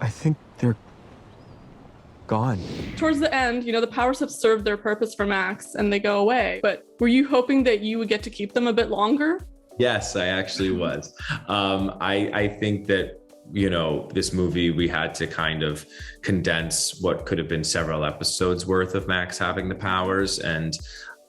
I think they're gone. Towards the end, the powers have served their purpose for Max and they go away. But were you hoping that you would get to keep them a bit longer? Yes, I actually was. I think that, this movie, we had to kind of condense what could have been several episodes worth of Max having the powers. And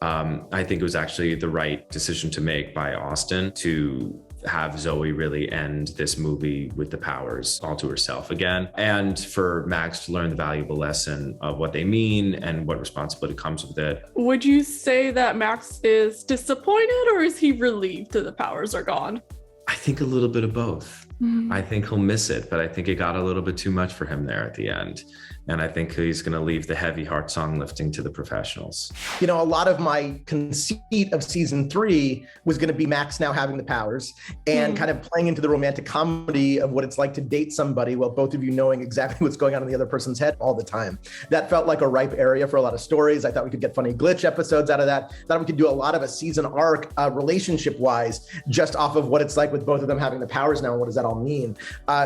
I think it was actually the right decision to make by Austin to have Zoey really end this movie with the powers all to herself again, and for Max to learn the valuable lesson of what they mean and what responsibility comes with it. Would you say that Max is disappointed or is he relieved that the powers are gone? I think a little bit of both. I think he'll miss it, but I think it got a little bit too much for him there at the end. And I think he's going to leave the heavy heart song lifting to the professionals. A lot of my conceit of season 3 was going to be Max now having the powers and kind of playing into the romantic comedy of what it's like to date somebody while both of you knowing exactly what's going on in the other person's head all the time. That felt like a ripe area for a lot of stories. I thought we could get funny glitch episodes out of that. Thought we could do a lot of a season arc relationship-wise just off of what it's like with both of them having the powers now and what does that all mean.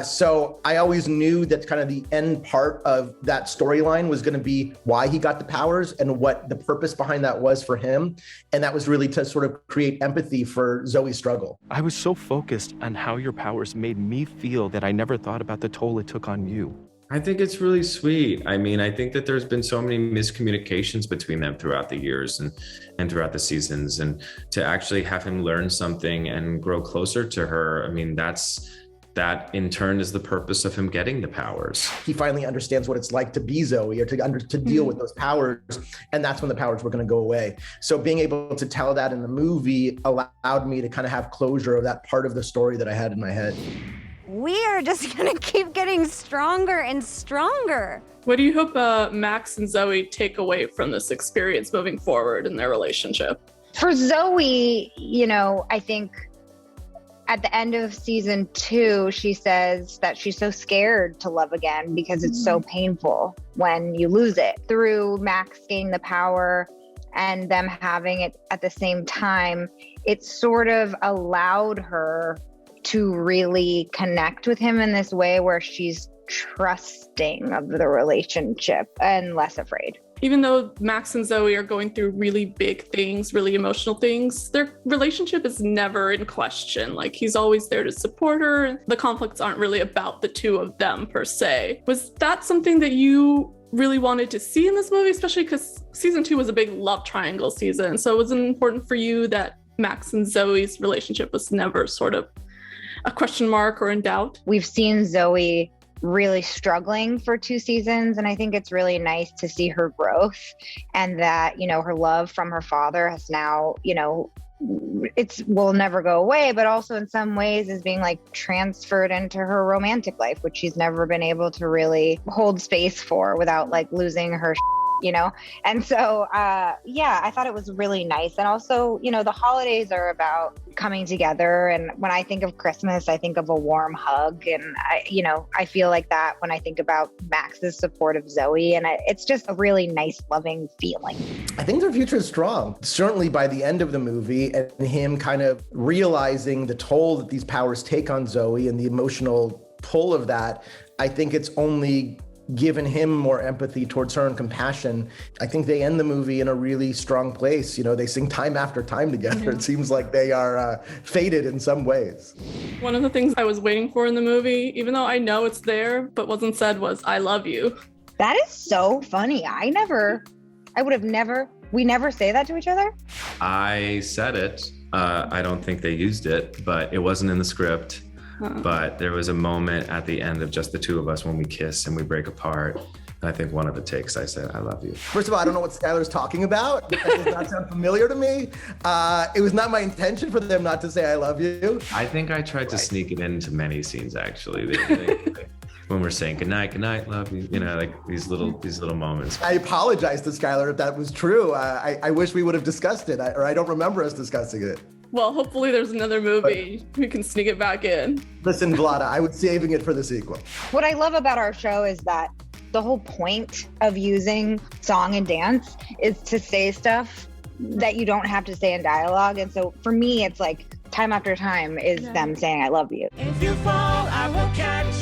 So I always knew that kind of the end part of that storyline was going to be why he got the powers and what the purpose behind that was for him. And that was really to sort of create empathy for Zoe's struggle. I was so focused on how your powers made me feel that I never thought about the toll it took on you. I think it's really sweet. I mean, I think that there's been so many miscommunications between them throughout the years and throughout the seasons. And to actually have him learn something and grow closer to her, I mean, that in turn is the purpose of him getting the powers. He finally understands what it's like to be Zoey or to deal with those powers. And that's when the powers were going to go away. So being able to tell that in the movie allowed me to kind of have closure of that part of the story that I had in my head. We are just going to keep getting stronger and stronger. What do you hope Max and Zoey take away from this experience moving forward in their relationship? For Zoey, I think at the end of season 2, she says that she's so scared to love again because it's so painful when you lose it. Through Max gaining the power and them having it at the same time, it sort of allowed her to really connect with him in this way where she's trusting of the relationship and less afraid. Even though Max and Zoey are going through really big things, really emotional things, their relationship is never in question. Like, he's always there to support her. The conflicts aren't really about the two of them per se. Was that something that you really wanted to see in this movie, especially because season 2 was a big love triangle season? So was it important for you that Max and Zoey's relationship was never sort of a question mark or in doubt? We've seen Zoey really struggling for 2 seasons, and I think it's really nice to see her growth and that, her love from her father has now, will never go away, but also in some ways is being like transferred into her romantic life, which she's never been able to really hold space for without like losing her and so I thought it was really nice. And also, the holidays are about coming together, and when I think of Christmas, I think of a warm hug, and I feel like that when I think about Max's support of Zoey, and it's just a really nice loving feeling. I think their future is strong. Certainly by the end of the movie and him kind of realizing the toll that these powers take on Zoey and the emotional pull of that, I think it's only given him more empathy towards her and compassion. I think they end the movie in a really strong place. They sing time after time together. Yeah. It seems like they are fated in some ways. One of the things I was waiting for in the movie, even though I know it's there, but wasn't said, was "I love you." That is so funny. We never say that to each other. I said it. I don't think they used it, but it wasn't in the script. But there was a moment at the end of just the two of us when we kiss and we break apart. And I think one of the takes I said, "I love you." First of all, I don't know what Skylar's talking about. That does not sound familiar to me. It was not my intention for them not to say "I love you." I think I tried to sneak it into many scenes, actually. When we're saying good night, love you, like these little moments. I apologize to Skylar if that was true. I wish we would have discussed it, or I don't remember us discussing it. Well, hopefully there's another movie we can sneak it back in. Listen, Vlada, I was saving it for the sequel. What I love about our show is that the whole point of using song and dance is to say stuff that you don't have to say in dialogue. And so for me, it's like time after time is them saying, "I love you." If you fall, I will catch